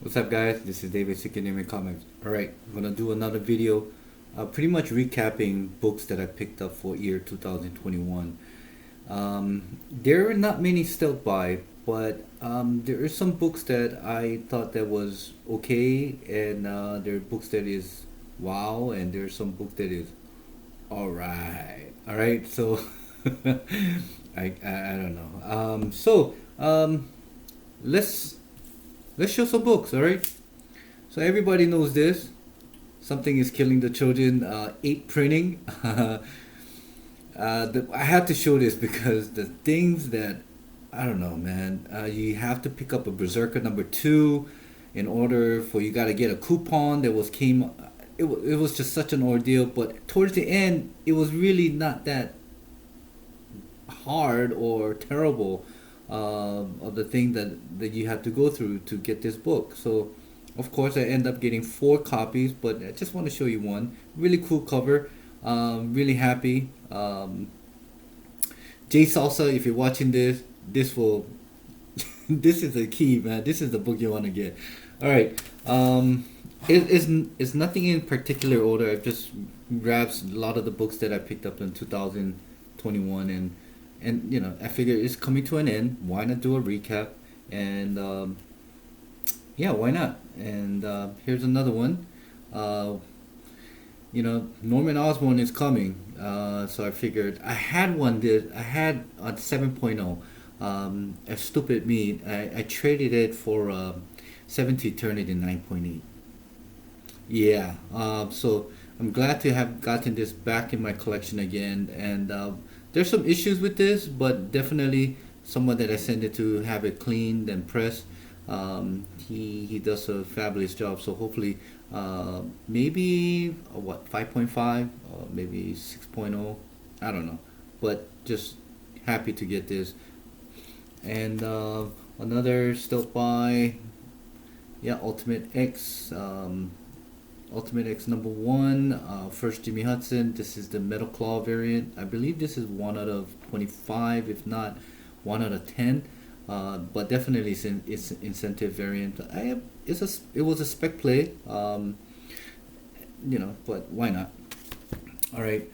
What's up, guys? This is David Sikinemi Comics. Alright, I'm gonna do another video pretty much recapping books that I picked up for year 2021. There are not many still by, but there are some books that I thought that was okay, and there are books that is wow, and there's some book that is alright. So I don't know. Let's show some books. All right. So everybody knows this. Something is killing the children. 8 printing. I have to show this because the things that I don't know, man. You have to pick up a Berserker number 2 in order for you got to get a coupon that was came. It was just such an ordeal. But towards the end, it was really not that hard or terrible of the thing that you have to go through to get this book. So, of course, I end up getting 4 copies, but I just want to show you one. Really cool cover. Really happy. J Salsa, if you're watching this, this will. This is the key, man. This is the book you want to get. All right. It's nothing in particular order. I just grabbed a lot of the books that I picked up in 2021, and I figure it's coming to an end. Why not do a recap? And yeah, why not? And here's another one. Uh, Norman Osborn is coming, so I figured I had one. I had a 7.0. A stupid me. I traded it for 70 Eternity 9.8. Yeah. So I'm glad to have gotten this back in my collection again. And there's some issues with this, but definitely someone that I sent it to have it cleaned and pressed. He does a fabulous job. So hopefully, maybe what 5.5, maybe 6.0. I don't know, but just happy to get this. And another still by, yeah, Ultimate X number 1, first Jimmy Hudson. This is the Metal Claw variant. I believe this is 1 out of 25, if not 1 out of 10. But definitely it's incentive variant. It was a spec play, but why not? All right.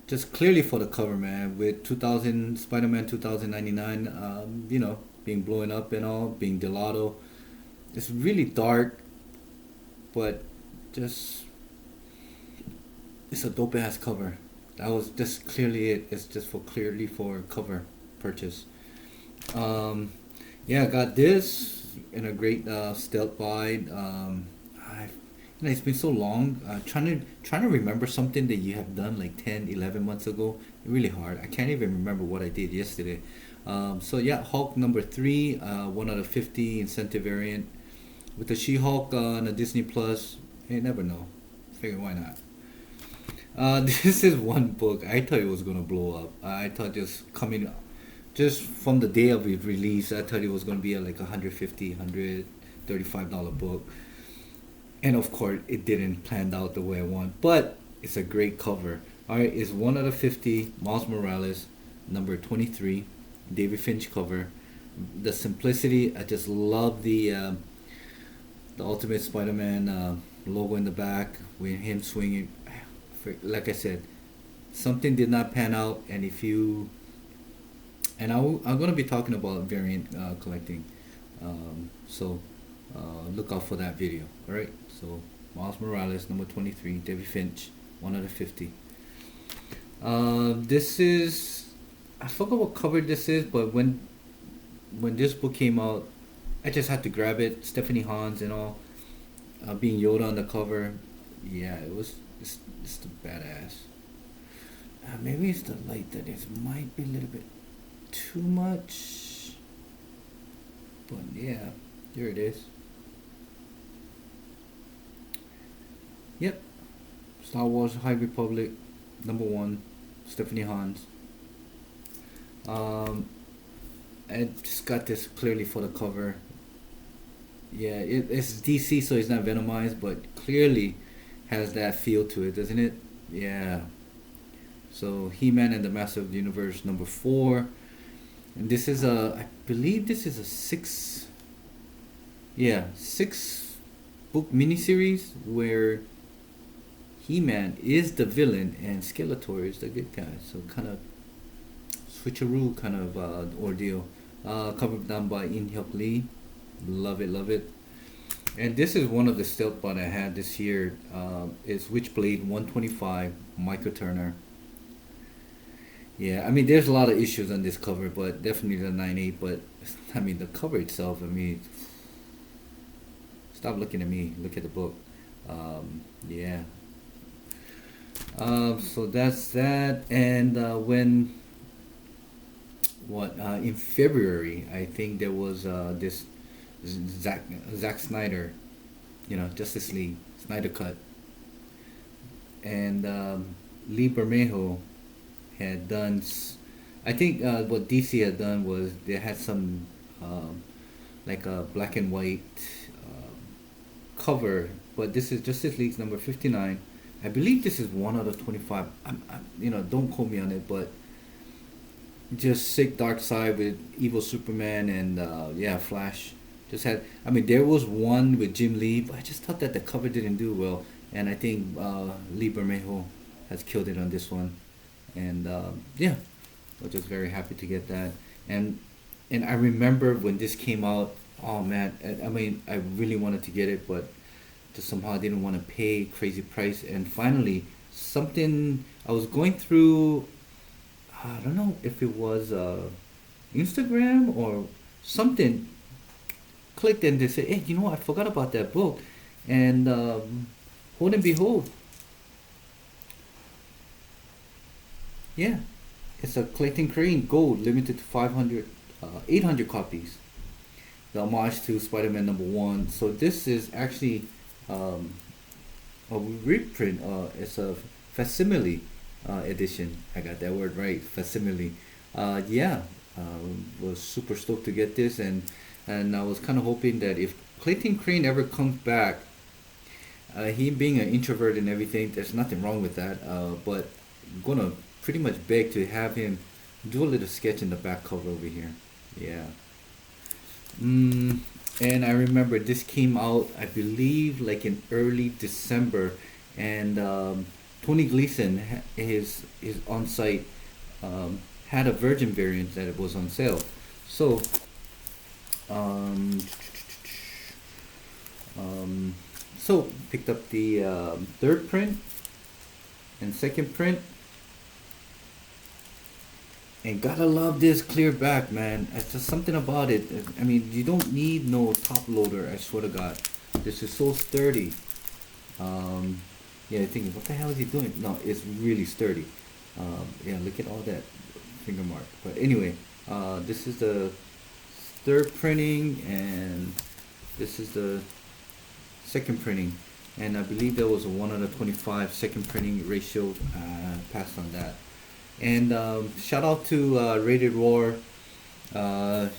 Just clearly for the cover, man. With 2000 Spider-Man 2099, being blown up and all, being Delato. It's really dark, but just it's a dope ass cover. That was just clearly it. It's just clearly for cover purchase. Yeah, I got this in a great stealth buy. It's been so long. Trying to remember something that you have done like 10, 11 months ago. Really hard. I can't even remember what I did yesterday. So yeah, Hulk number 3, 1 out of 50 incentive variant with the She-Hulk on the Disney Plus. You never know. Figure why not. This is one book I thought it was gonna blow up. I thought just from the day of its release, I thought it was gonna be like $135 book, and of course it didn't plan out the way I want. But it's a great cover. All right, it's 1 out of 50. Miles Morales, number 23, David Finch cover. The simplicity, I just love the Ultimate Spider-Man logo in the back with him swinging. Like I said, something did not pan out, and if you and I'm gonna be talking about variant collecting, so look out for that video. All right, so Miles Morales number 23, David Finch, 1 out of 50. This is I forgot what cover this is, but when this book came out, I just had to grab it. Stephanie Hans and all, being Yoda on the cover. Yeah, it's the badass. Maybe it's the light that it might be a little bit too much, but yeah, there it is. Yep, Star Wars High Republic number 1, Stephanie Hans. I just got this clearly for the cover. Yeah, it's DC, so it's not Venomized, but clearly has that feel to it, doesn't it? Yeah. So He-Man and the Master of the Universe number 4, and this is I believe this is a Yeah, 6 book miniseries where He-Man is the villain and Skeletor is the good guy. So kind of switcheroo kind of ordeal. Covered down by In Hyuk Lee. Love it, love it. And this is one of the stealth bond I had this year. It's Witchblade 125, Michael Turner. Yeah, I mean, there's a lot of issues on this cover, but definitely the 9.8. But I mean, the cover itself. I mean, stop looking at me. Look at the book. Yeah. So that's that. And when what in February, I think there was this Zack Snyder, Justice League Snyder cut, and Lee Bermejo had done. I think what DC had done was they had some like a black and white cover, but this is Justice League's number 59. I believe this is 1 out of 25. Don't quote me on it, but just sick Dark Side with evil Superman and yeah, Flash. Just had. I mean, there was one with Jim Lee, but I just thought that the cover didn't do well, and I think Lee Bermejo has killed it on this one, and yeah, I was just very happy to get that, and I remember when this came out. Oh man, I mean, I really wanted to get it, but just somehow I didn't want to pay crazy price, and finally something I was going through. I don't know if it was Instagram or something. Clicked and they said, "Hey, I forgot about that book," and hold and behold, yeah, it's a Clayton Crane Gold limited to 500, 800 copies. The homage to Spider-Man #1. So this is actually um, a reprint. It's a facsimile edition. I got that word right, facsimile. Yeah, was super stoked to get this, and I was kind of hoping that if Clayton Crane ever comes back, he being an introvert and everything, there's nothing wrong with that. But I'm gonna pretty much beg to have him do a little sketch in the back cover over here. Yeah. Mm, and I remember this came out, I believe, like in early December, and Tony Gleason, his on site, had a Virgin variant that it was on sale. So, um, um, so picked up the third print and second print, and gotta love this clear back, man. It's just something about it. I mean, you don't need no top loader. I swear to God, this is so sturdy. Um, yeah, you're thinking, what the hell is he doing? No, it's really sturdy. Yeah, look at all that finger mark. But anyway, this is the third printing, and this is the second printing. And I believe there was a 1 out of 25 second printing ratio. Passed on that. And shout out to Rated Roar. Uh,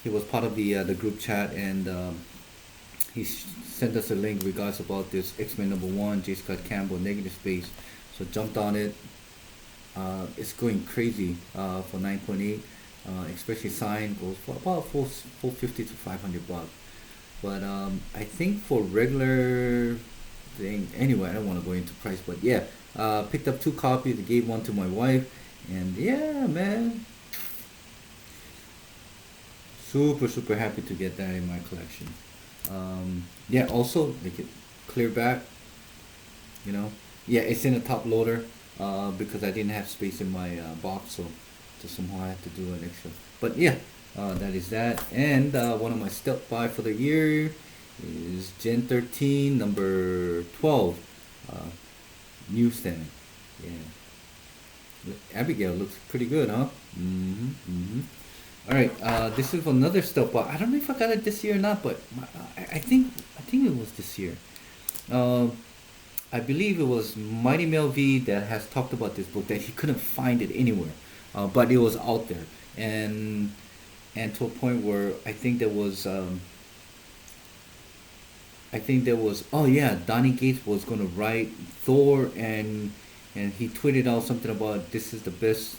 he was part of the group chat, and sent us a link regards about this X-Men #1, J. Scott Campbell, Negative Space. So jumped on it. It's going crazy for 9.8. Especially signed goes for about 450 to 500 bucks. But I think for regular thing, anyway, I don't want to go into price, but yeah, picked up 2 copies. Gave one to my wife, and yeah, man, super happy to get that in my collection. Yeah, also like it clear back, you know. Yeah, it's in a top loader because I didn't have space in my box, so just somehow I had to do an extra. But yeah, that is that. And one of my stealth buy for the year is Gen 13 number 12 newsstand. Yeah, Abigail looks pretty good, huh? All right, this is another stealth buy. I don't know if I got it this year or not, but I think it was this year. Um, I believe it was Mighty Mel V that has talked about this book that he couldn't find it anywhere, but it was out there, and to a point where I think there was oh yeah, Donny Gates was gonna write Thor, and he tweeted out something about this is the best.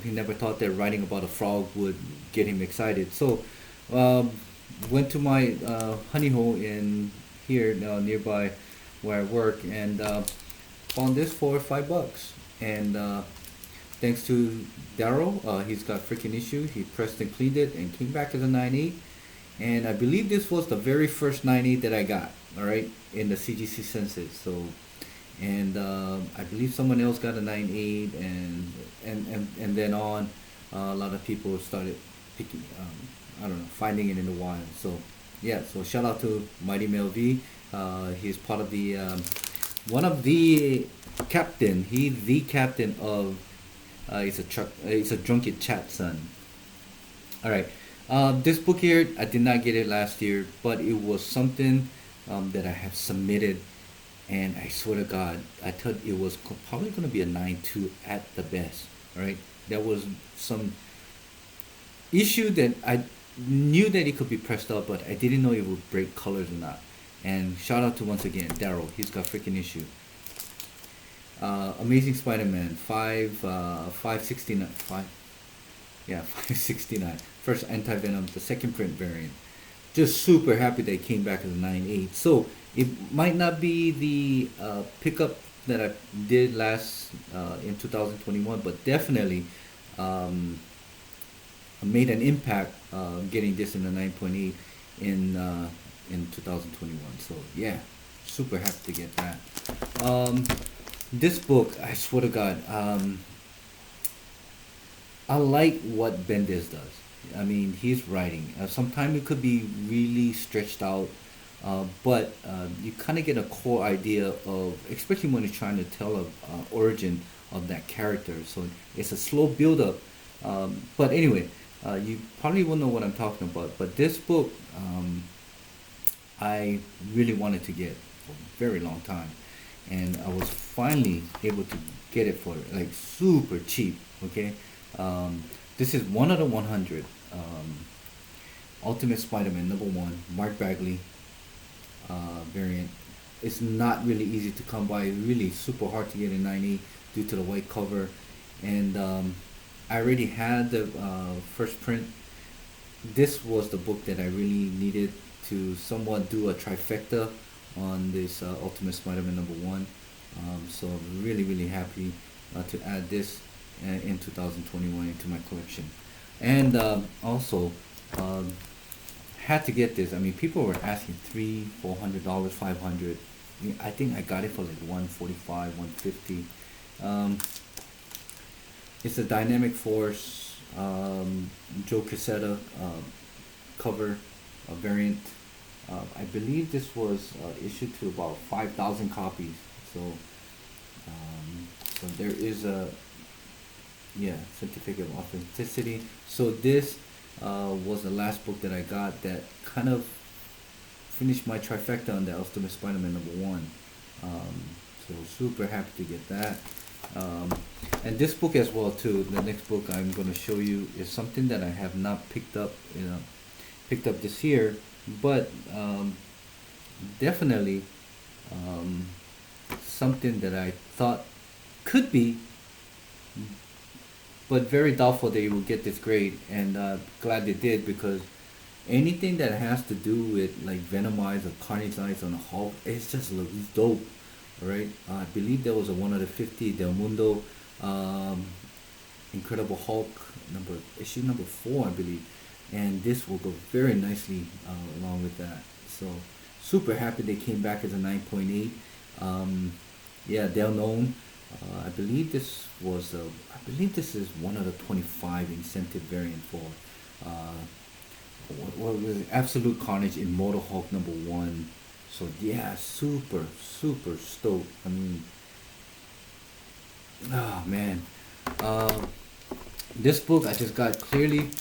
He never thought that writing about a frog would get him excited. So, um, went to my honey hole in here nearby where I work, and found this for $5. And thanks to Daryl, he's got freaking issue. He pressed and cleaned it and came back as a 9.8. And I believe this was the very first 9.8 that I got. All right, in the CGC census. So, and I believe someone else got a 9.8, and then on, a lot of people started picking. I don't know, finding it in the wild. So, yeah. So shout out to Mighty Mel V. He's part of the one of the captain. He's the captain of. It's a truck. It's a drunken chat son. All right. This book here, I did not get it last year, but it was something that I have submitted, and I swear to God, I thought it was probably going to be a 9.2 at the best. All right. There was some issue that I knew that it could be pressed up, but I didn't know it would break colors or not. And shout out to once again Daryl. He's got freaking issue. Amazing Spider-Man 569 569 first anti-venom, the second print variant. Just super happy they came back as a 9.8. So it might not be the pickup that I did last in 2021, but definitely made an impact getting this in the 9.8 in 2021. So yeah, super happy to get that. This book, I swear to God, I like what Bendis does. I mean, he's writing. Sometimes it could be really stretched out, but you kind of get a core idea of, especially when you're trying to tell a origin of that character. So it's a slow build up. But anyway, you probably won't know what I'm talking about. But this book, I really wanted to get for a very long time, and I was finally able to get it for like super cheap. Okay. This is one of the 100 Ultimate Spider-Man #1 Mark Bagley variant. It's not really easy to come by. Really super hard to get in 9.8 due to the white cover, and I already had the first print. This was the book that I really needed to somewhat do a trifecta on this Ultimate Spider-Man #1. So I'm really happy to add this in 2021 into my collection, and also had to get this. I mean, people were asking $300-400, 500. I think I got it for like 145, 150. It's a Dynamic Force Joe Quesada cover variant. I believe this was issued to about 5,000 copies. So, so there is a certificate of authenticity. So this was the last book that I got that kind of finished my trifecta on the Ultimate Spider-Man #1. So super happy to get that. And this book as well too. The next book I'm going to show you is something that I have not picked up, picked up this year, but definitely something that I thought could be, but very doubtful they will get this grade, and glad they did, because anything that has to do with like Venom eyes or Carnage eyes on a Hulk, it just looks dope. All right, I believe there was a 150 Del Mundo Incredible Hulk issue number 4, I believe, and this will go very nicely along with that. So super happy they came back as a 9.8. Yeah, Del Known. I believe this was I believe this is one of the 25 incentive variant for what was it? Absolute Carnage Immortal Hulk #1. So yeah, super stoked. I mean, oh man, this book I just got clearly.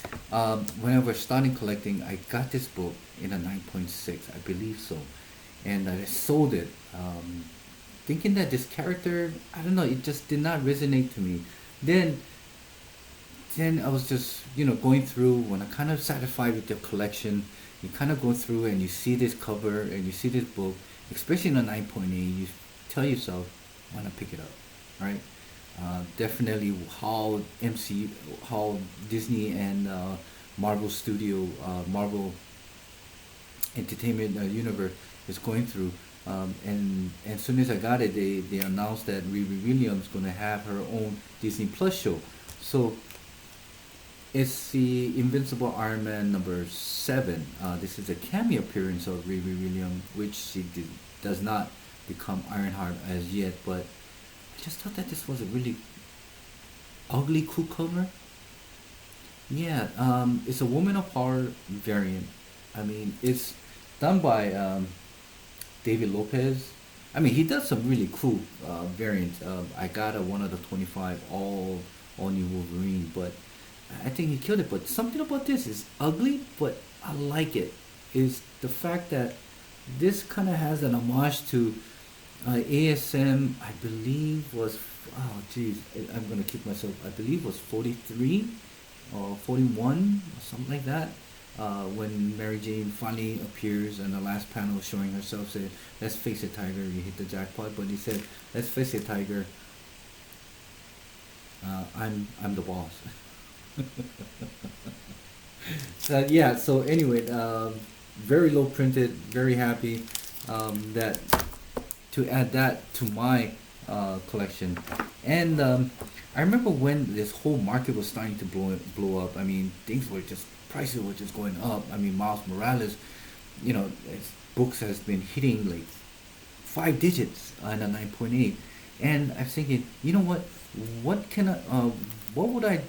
When I was starting collecting, I got this book in a 9.6, I believe so, and I sold it. Thinking that this character, I don't know, it just did not resonate to me. Then, then I was just, going through, when I kind of satisfied with the collection, you kind of go through and you see this cover and you see this book, especially in a 9.8, you tell yourself, why not pick it up, right? Definitely how Disney and Marvel entertainment universe is going through. And as soon as I got it, they announced that Riri Williams gonna have her own Disney Plus show. So it's the Invincible Iron Man number 7. This is a cameo appearance of Riri Williams, which does not become Ironheart as yet. But I just thought that this was a really ugly, cool cover. Yeah, it's a Woman of Power variant. I mean, it's done by David Lopez. I mean, he does some really cool variants. I got a one of the 25 all new Wolverine, but I think he killed it. But something about this is ugly, but I like it. Is the fact that this kind of has an homage to ASM. I believe was, oh geez, I'm gonna keep myself. I believe was 43 or 41 or something like that. When Mary Jane finally appears in the last panel showing herself, said, "Let's face it, Tiger, you hit the jackpot." But he said, "Let's face it, Tiger, I'm the boss." Yeah. So anyway, very low printed. Very happy that to add that to my collection. And I remember when this whole market was starting to blow up. I mean, things were just prices were just going up. I mean, Miles Morales, his books has been hitting like 5 digits on a 9.8, and I'm thinking, you know what can what would I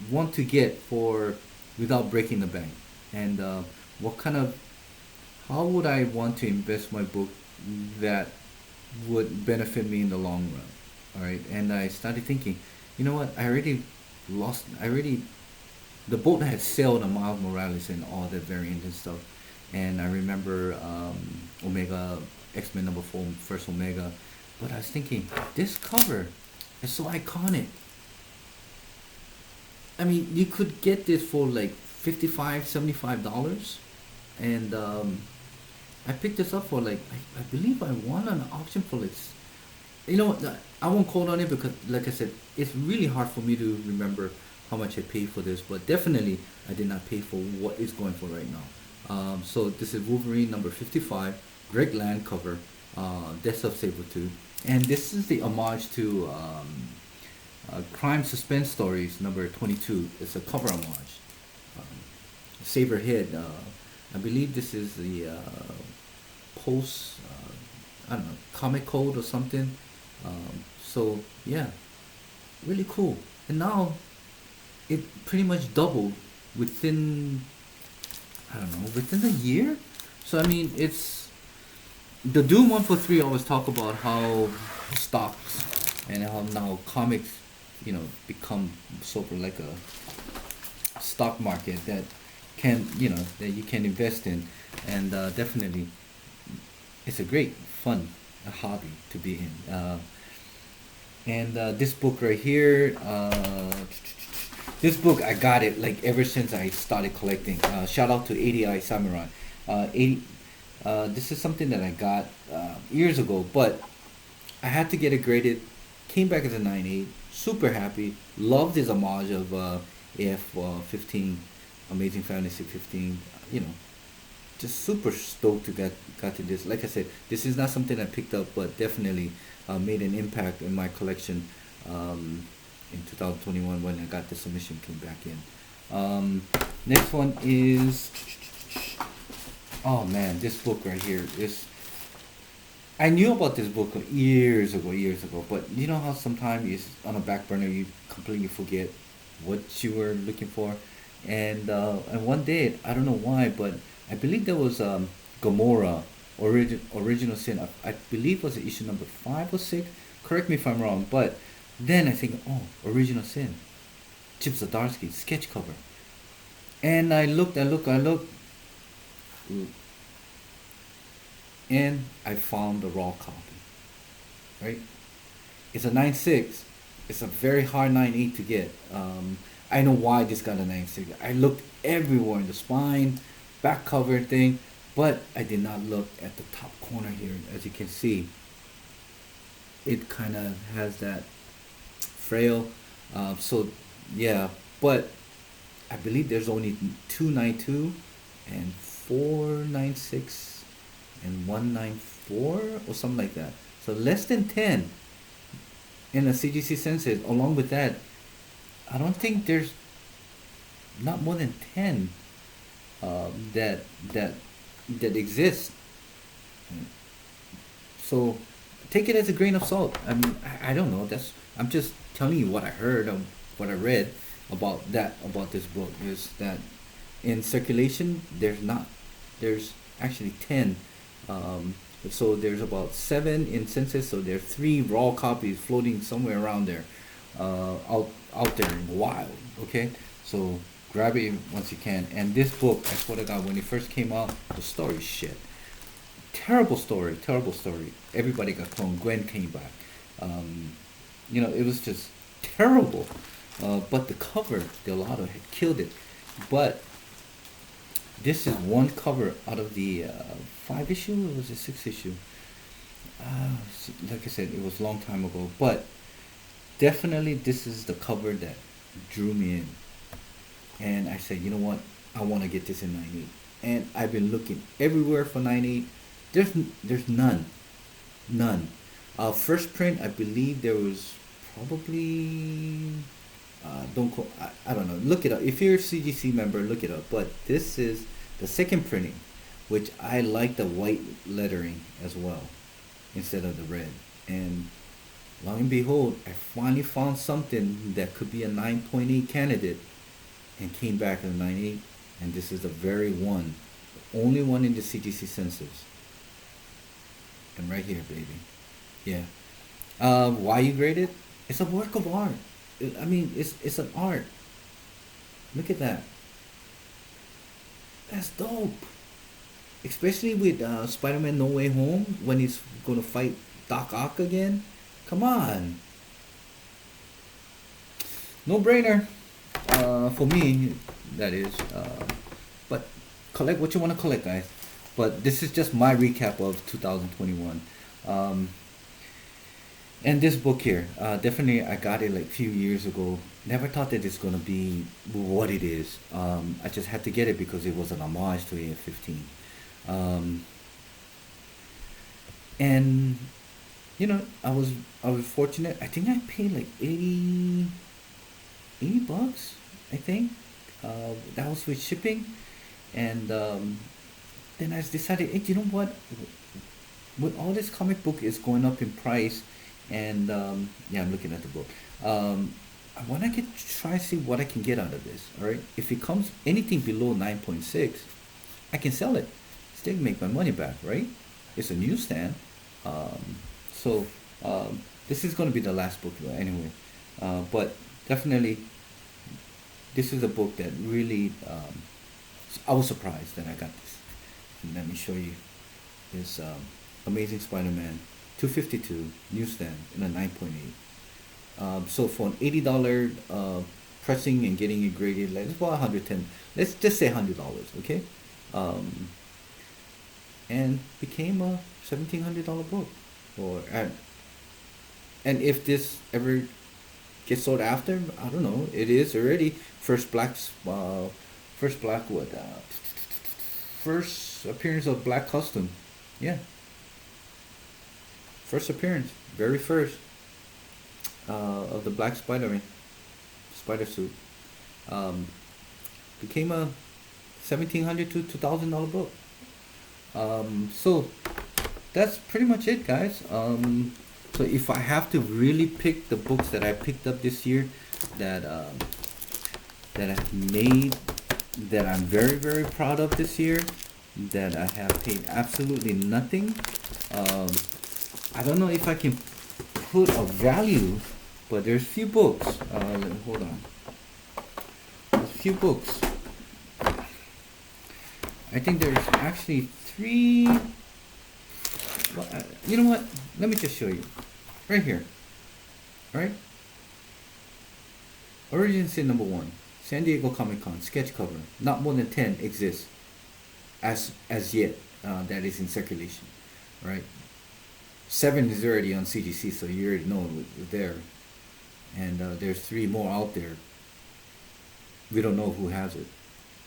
want to get for without breaking the bank, and what kind of how would I want to invest my book that would benefit me in the long run? All right, and I started thinking, you know what? I already, the boat had sailed on Miles Morales and all that variant and stuff, and I remember Omega X-Men number 4, first Omega, but I was thinking this cover is so iconic. I mean, you could get this for like 55, $75, and I picked this up for like I believe I won on an auction for like I won't quote on it because like I said it's really hard for me to remember how much I paid for this, but definitely I did not pay for what it's going for right now. So this is Wolverine number 55, Greg Land cover, Death of Sabretooth, and this is the homage to Crime Suspense Stories number 22. It's a cover homage. Um, Saberhead, I believe this is the post, I don't know, comic code or something. So yeah, really cool. And now it pretty much doubled within, I don't know, within a year. So I mean, it's the Doom 143 always talk about how stocks and how now comics, become sort of like a stock market that that you can invest in, and definitely it's a great fun hobby to be in. And this book right here, this book I got it like ever since I started collecting. Shout out to ADI Samurai. 80, this is something that I got years ago, but I had to get it graded. Came back as a 9.8. Super happy. Loved his homage of AF 15, Amazing Fantasy 15. Just super stoked to got to this. Like I said, this is not something I picked up, but definitely made an impact in my collection in 2021 when I got the submission came back in. Next one is, oh man, this book right here is. I knew about this book years ago, but you know how sometimes it's on a back burner, you completely forget what you were looking for, and one day I don't know why, but I believe there was Gamora, Original Sin. I believe was issue number 5 or 6. Correct me if I'm wrong, but then I think, oh, Original Sin, Chip Zdarsky sketch cover, and I looked, and I found the raw copy. Right, it's a 9.6. It's a very hard 9.8 to get. I know why this got a 9.6. I looked everywhere in the spine, back cover thing, but I did not look at the top corner here. As you can see, it kind of has that frail. So yeah, but I believe there's only 292 and 496 and 194 or something like that. So less than 10 in a CGC census. Along with that, I don't think there's not more than 10 that that that exist. So take it as a grain of salt. I mean, I don't know. That's I'm just telling you what I heard or what I read about this book is that in circulation there's actually 10. Um, so there's about 7 in census. So there are 3 raw copies floating somewhere around there, out there in the wild. Okay, so grab it once you can. And this book, I swear to God, when it first came out, the story is shit. Terrible story, terrible story. Everybody got cloned. Gwen came back. Um, it was just terrible. But the cover, Delado had killed it. But this is one cover out of the 5 issue, or was it 6 issue? Like I said, it was a long time ago. But definitely, this is the cover that drew me in. And I said, you know what? I want to get this in 9.8. And I've been looking everywhere for 9.8. There's none. First print, I believe there was probably. Don't quote. I don't know. Look it up. If you're a CGC member, look it up. But this is the second printing, which I like the white lettering as well, instead of the red. And lo and behold, I finally found something that could be a 9.8 candidate, and came back in 9.8. And this is the very one, the only one in the CGC census. And right here, baby. Yeah. Why you grade it? It's a work of art. I mean, it's an art. Look at that. That's dope. Especially with Spider-Man No Way Home when he's gonna fight Doc Ock again. Come on. No brainer. For me, that is. But collect what you want to collect, guys. But this is just my recap of 2021. And this book here, definitely I got it like a few years ago. Never thought that it's gonna be what it is. I just had to get it because it was an homage to AF-15. Um, and I was fortunate. I think I paid like 80 bucks. I think that was with shipping, and then I decided, hey, you know what? With all this comic book is going up in price, and yeah, I'm looking at the book. I want to try to see what I can get out of this. All right, if it comes anything below 9.6, I can sell it, still make my money back. Right? It's a newsstand, so this is going to be the last book anyway. But definitely, this is a book that really I was surprised that I got this. And let me show you this Amazing Spider-Man 252 newsstand in a 9.8. So for an $80 pressing and getting it graded, like it's about 110. Let's just say $100, okay? And became a $1,700 book. And if this ever gets sold after, I don't know. It is already first black what? First appearance of Black Custom, yeah. First appearance, very first, of the Black Spider-Man, spider suit. Became a $1,700 to $2,000 book. So that's pretty much it, guys. So if I have to really pick the books that I picked up this year, that I've made, that I'm very, very proud of this year, that I have paid absolutely nothing. I don't know if I can put a value, but there's few books. Hold on. There's few books. I think there's actually 3. Well, you know what? Let me just show you. Right here. Alright? Origin Sin number 1. San Diego Comic Con sketch cover. Not more than 10 exist as yet. That is in circulation, right? 7 is already on CGC, so you already know it's there. And there's 3 more out there. We don't know who has it.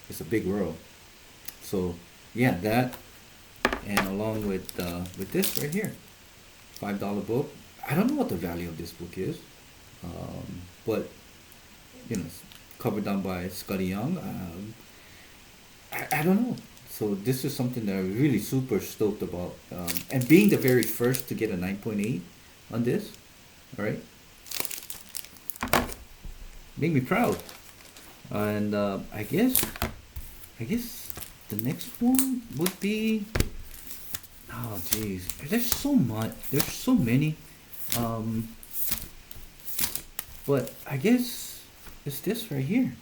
It's a big world. So yeah, that, and along with this right here, $5 book. I don't know what the value of this book is, but you know, it's covered down by Scotty Young. I don't know. So this is something that I'm really super stoked about, and being the very first to get a 9.8 on this, all right, make me proud. And I guess the next one would be, oh geez, there's so much, there's so many, um, but I guess it's this right here.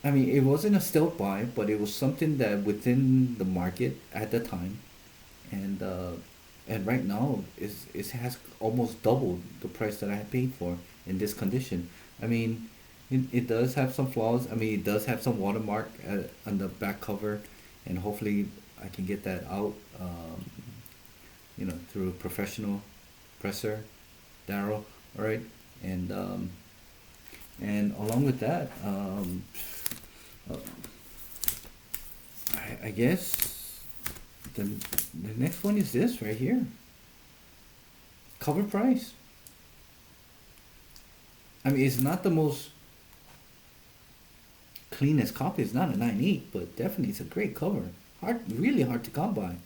I mean, it wasn't a stealth buy, but it was something that within the market at the time, and right now is it has almost doubled the price that I had paid for in this condition. I mean, it does have some flaws. I mean, it does have some watermark on the back cover, and hopefully I can get that out, through a professional presser, Daryl. All right, and along with that, uh, I guess the next one is this right here. Cover price. I mean, it's not the most cleanest copy. It's not a 9.8, but definitely it's a great cover. Hard, really hard to come by.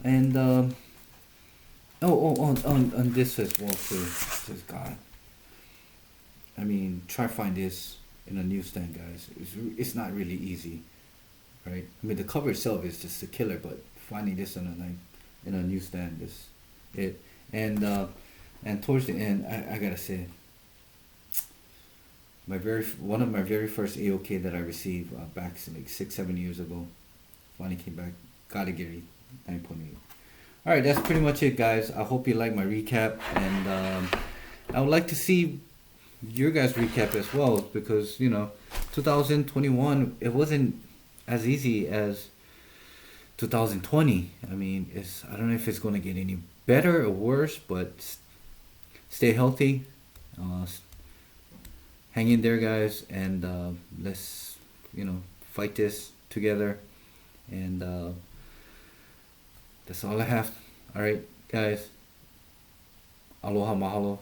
And on this as well too. Just God. I mean, try find this in a newsstand, guys. It's not really easy, right? I mean, the cover itself is just a killer, but finding this on a like in a newsstand is it. And towards the end, I gotta say, one of my very first AOK that I received back like 6-7 years ago, finally came back. Gotta get it, 9.8. All right, that's pretty much it, guys. I hope you like my recap, and I would like to see your guys' recap as well, because 2021, it wasn't as easy as 2020. I mean, I don't know if it's going to get any better or worse, but stay healthy, uh, hang in there, guys, and let's fight this together. And that's all I have. All right, guys. Aloha mahalo.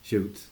Shoot.